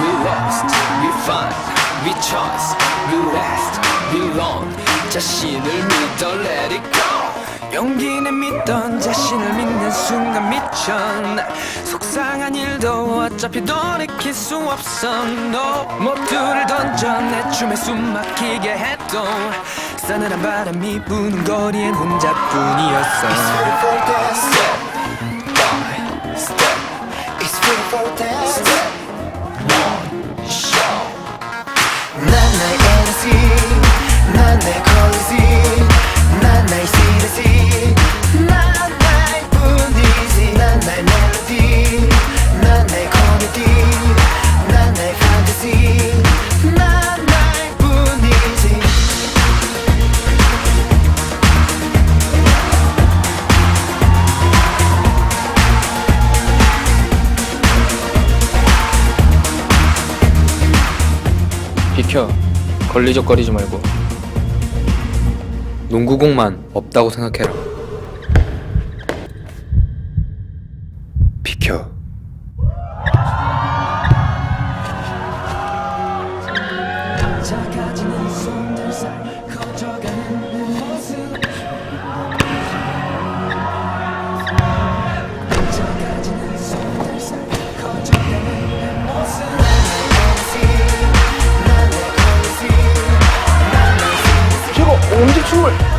we lost, we find, we choice, we rest, we long. 자신을 믿어 let it go. 용기는 믿던 자신을 믿는 순간 미쳐. 속상한 일도 어차피 돌이킬 수 없어. 너 모두를 던져 내 춤에 숨 막히게 해도 싸늘한 바람이 부는 거리엔 혼자뿐이었어. It's ready for dance. Step by step, It's ready for dance. step one show. 난 나의 에너지, 난 나의 컬러지, 난 나의 시너지, 난 나의 뿐이지. 난 나의 멜로디, 난 나의 코미디, 난 나의 판타지, 난 나의 뿐이지. 비켜. 걸리적거리지 말고. 농구공만 없다고 생각해라. 비켜. 작아지는 손들 사이 커져가는 내 모습. 작아지는 손들 사이 커져가는 내 모습. 난 나의 컬러지, 난 나의 시너지. 최고! 음식 춤을!